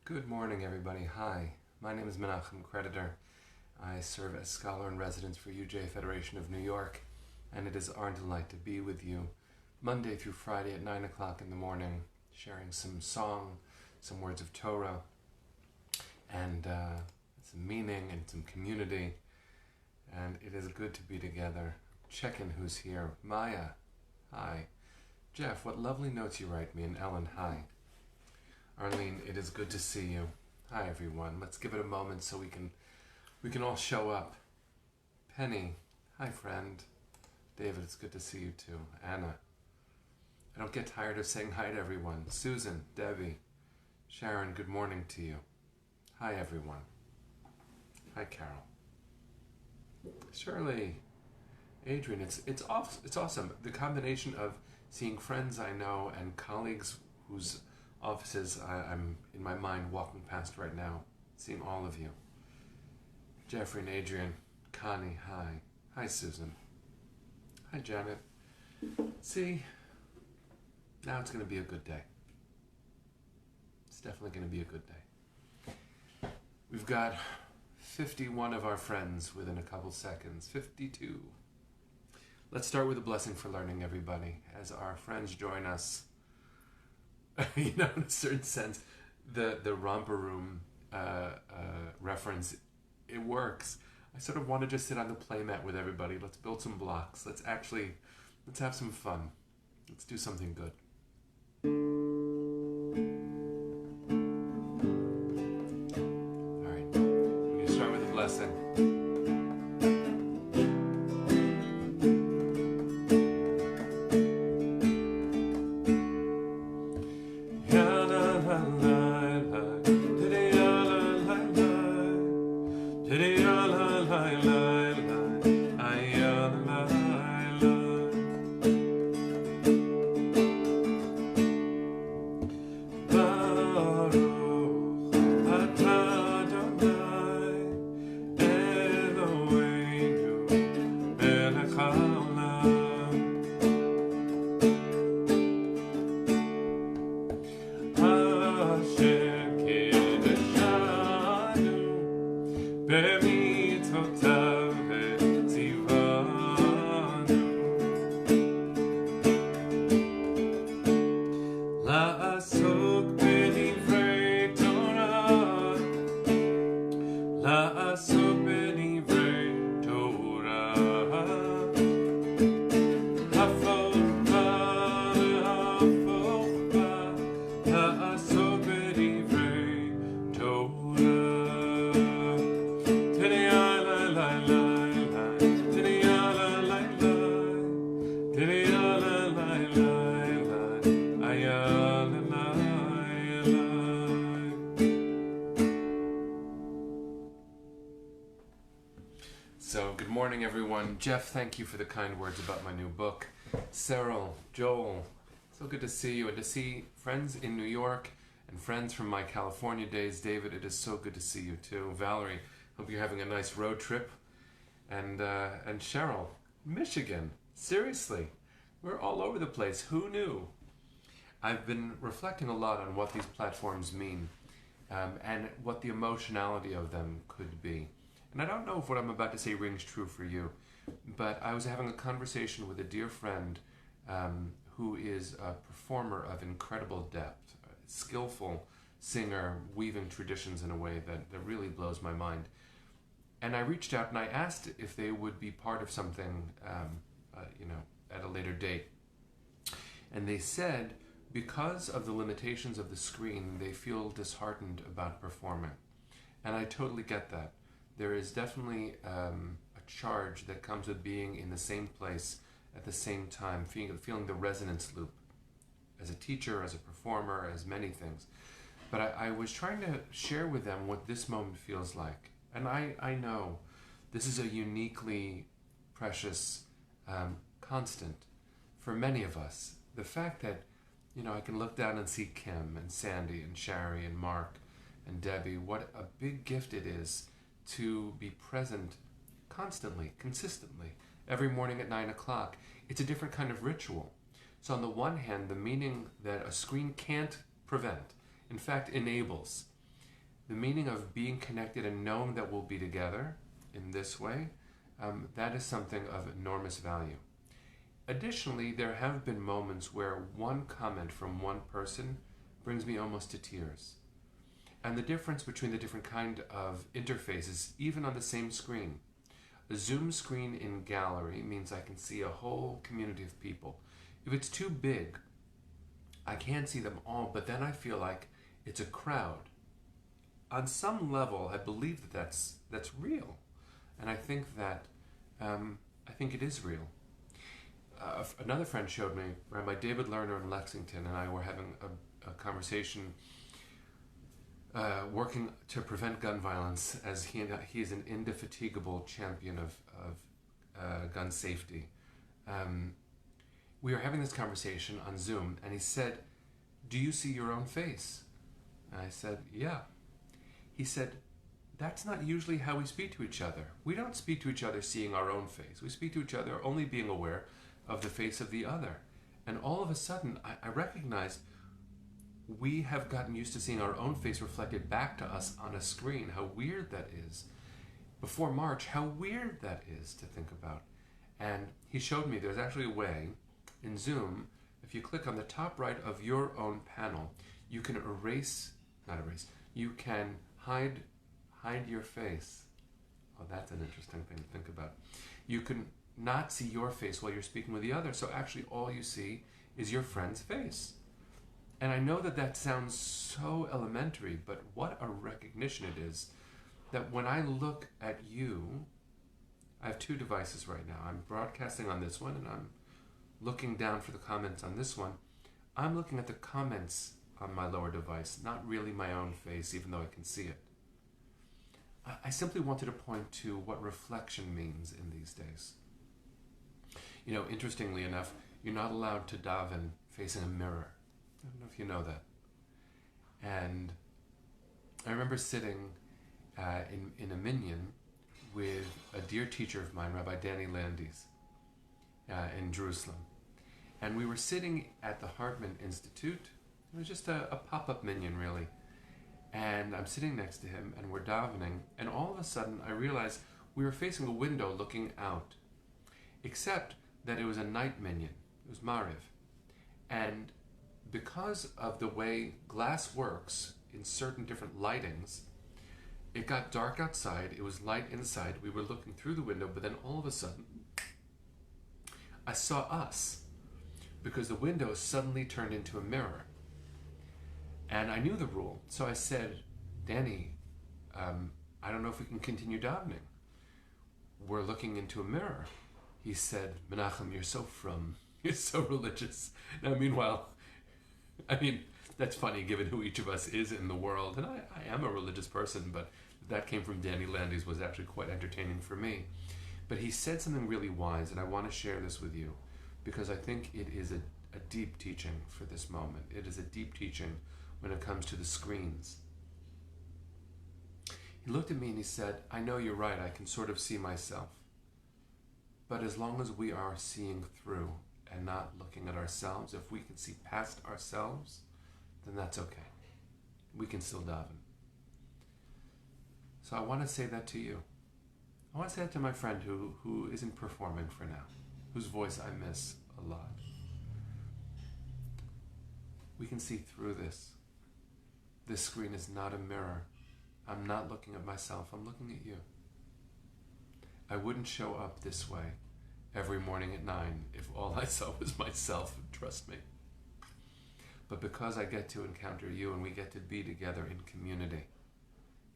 Good morning, everybody. Hi, my name is Menachem Creditor. I serve as scholar in residence for UJ Federation of New York, and it is our delight to be with you Monday through Friday at 9 o'clock in the morning, sharing some song, some words of Torah, and some meaning and some community. And it is good to be together. Check in who's here. Maya, hi. Jeff, what lovely notes you write me. And Ellen, hi. Arlene, it is good to see you. Hi everyone. Let's give it a moment so we can all show up. Penny, hi friend. David, it's good to see you too. Anna, I don't get tired of saying hi to everyone. Susan, Debbie, Sharon, good morning to you. Hi everyone. Hi Carol. Shirley, Adrian, it's awesome. The combination of seeing friends I know and colleagues whose offices I'm in my mind walking past right now, seeing all of you. Jeffrey and Adrian, Connie, hi. Hi Susan. Hi Janet. See, now it's going to be a good day. It's definitely going to be a good day. We've got 51 of our friends within a couple seconds. 52. Let's start with a blessing for learning, everybody. As our friends join us, in a certain sense, the romper room reference, it works. I sort of want to just sit on the playmat with everybody. Let's build some blocks. Let's have some fun. Let's do something good. All right, we're going to start with a blessing. So, good morning, everyone. Jeff, thank you for the kind words about my new book. Cyril, Joel, so good to see you and to see friends in New York and friends from my California days. David, it is so good to see you too. Valerie, hope you're having a nice road trip. And Cheryl, Michigan. Seriously, we're all over the place. Who knew? I've been reflecting a lot on what these platforms mean and what the emotionality of them could be. And I don't know if what I'm about to say rings true for you, but I was having a conversation with a dear friend who is a performer of incredible depth, a skillful singer, weaving traditions in a way that really blows my mind. And I reached out and I asked if they would be part of something, at a later date. And they said, because of the limitations of the screen, they feel disheartened about performing. And I totally get that. There is definitely a charge that comes with being in the same place at the same time, feeling the resonance loop as a teacher, as a performer, as many things. But I was trying to share with them what this moment feels like. And I know this is a uniquely precious constant for many of us. The fact that, I can look down and see Kim and Sandy and Shari and Mark and Debbie, what a big gift it is to be present constantly, consistently, every morning at 9 o'clock. It's a different kind of ritual. So on the one hand, the meaning that a screen can't prevent, in fact enables, The meaning of being connected and knowing that we'll be together in this way, that is something of enormous value. Additionally, there have been moments where one comment from one person brings me almost to tears. And the difference between the different kind of interfaces, even on the same screen. A Zoom screen in gallery means I can see a whole community of people. If it's too big, I can't see them all, but then I feel like it's a crowd. On some level, I believe that that's real, and I think it is real. Another friend showed me, Rabbi David Lerner in Lexington and I were having a conversation working to prevent gun violence, as he is an indefatigable champion of gun safety. We were having this conversation on Zoom, and he said, "Do you see your own face?" And I said, "Yeah." He said, "That's not usually how we speak to each other. We don't speak to each other seeing our own face. We speak to each other only being aware of the face of the other." And all of a sudden, I recognized we have gotten used to seeing our own face reflected back to us on a screen. How weird that is. Before March, how weird that is to think about. And he showed me there's actually a way in Zoom, if you click on the top right of your own panel, you can you can hide your face. Oh, that's an interesting thing to think about. You can not see your face while you're speaking with the other, so actually all you see is your friend's face. And I know that sounds so elementary, but what a recognition it is that when I look at you, I have two devices right now. I'm broadcasting on this one, and I'm looking down for the comments on this one. I'm looking at the comments on my lower device, not really my own face, even though I can see it. I simply wanted to point to what reflection means in these days. You know, interestingly enough, you're not allowed to daven facing a mirror. I don't know if you know that. And I remember sitting in a minyan with a dear teacher of mine, Rabbi Danny Landis, in Jerusalem. And we were sitting at the Hartman Institute. It was just a pop-up minyan, really. And I'm sitting next to him, and we're davening, and all of a sudden I realized we were facing a window looking out, except that it was a night minyan. It was Mariv. And because of the way glass works in certain different lightings, it got dark outside, it was light inside, we were looking through the window, but then all of a sudden, I saw us, because the window suddenly turned into a mirror. And I knew the rule, so I said, "Danny, I don't know if we can continue davening. We're looking into a mirror." He said, "Menachem, you're so frum, you're so religious." Now, meanwhile, that's funny given who each of us is in the world, and I am a religious person, but that came from Danny Landis was actually quite entertaining for me. But he said something really wise, and I want to share this with you, because I think it is a deep teaching for this moment. It is a deep teaching when it comes to the screens. He looked at me and he said, "I know you're right, I can sort of see myself. But as long as we are seeing through and not looking at ourselves, if we can see past ourselves, then that's okay. We can still daven." So I want to say that to you. I want to say that to my friend who isn't performing for now, whose voice I miss a lot. We can see through this. This screen is not a mirror. I'm not looking at myself, I'm looking at you. I wouldn't show up this way every morning at 9 if all I saw was myself, trust me. But because I get to encounter you and we get to be together in community,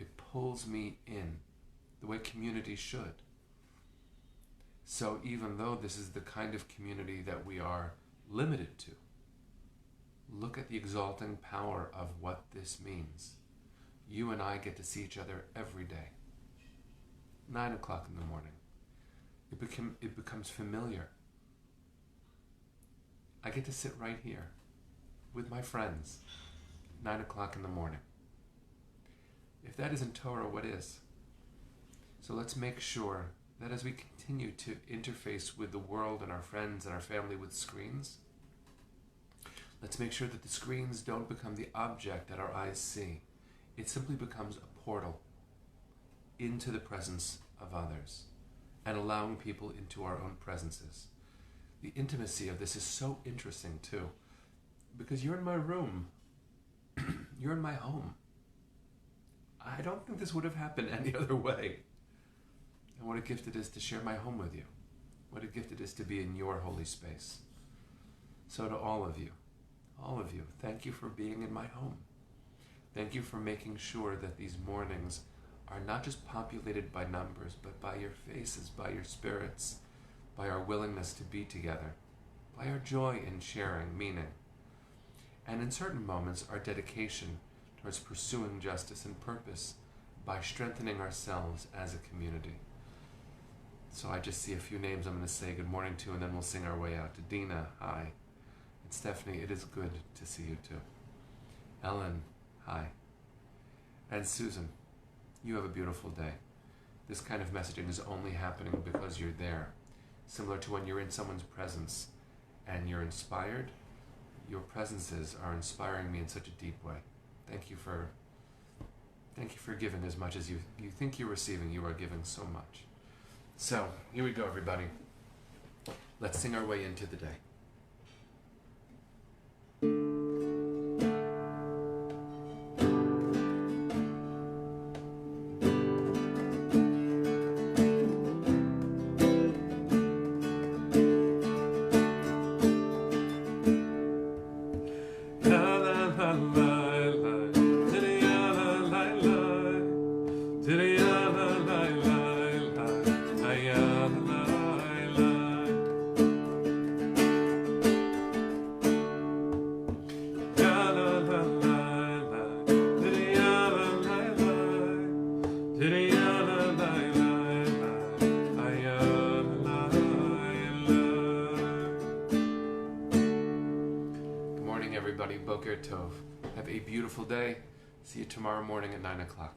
it pulls me in the way community should. So even though this is the kind of community that we are limited to, look at the exalting power of what this means. You and I get to see each other every day. 9 o'clock in the morning. It becomes familiar. I get to sit right here with my friends, 9 o'clock in the morning. If that isn't Torah, what is? So let's make sure that as we continue to interface with the world and our friends and our family with screens, let's make sure that the screens don't become the object that our eyes see. it simply becomes a portal into the presence of others and allowing people into our own presences. The intimacy of this is so interesting too, because you're in my room, you're in my home. I don't think this would have happened any other way. And what a gift it is to share my home with you. What a gift it is to be in your holy space. So to all of you, thank you for being in my home. Thank you for making sure that these mornings are not just populated by numbers, but by your faces, by your spirits, by our willingness to be together, by our joy in sharing meaning, and in certain moments, our dedication towards pursuing justice and purpose by strengthening ourselves as a community. So I just see a few names I'm going to say good morning to, and then we'll sing our way out. To Dina, hi. And Stephanie, it is good to see you too. Ellen, hi. And Susan, you have a beautiful day. This kind of messaging is only happening because you're there. Similar to when you're in someone's presence and you're inspired, your presences are inspiring me in such a deep way. Thank you for giving as much as you think you're receiving. You are giving so much. So, here we go, everybody. Let's sing our way into the day. Everybody, Boker Tov. Have a beautiful day. See you tomorrow morning at 9 o'clock.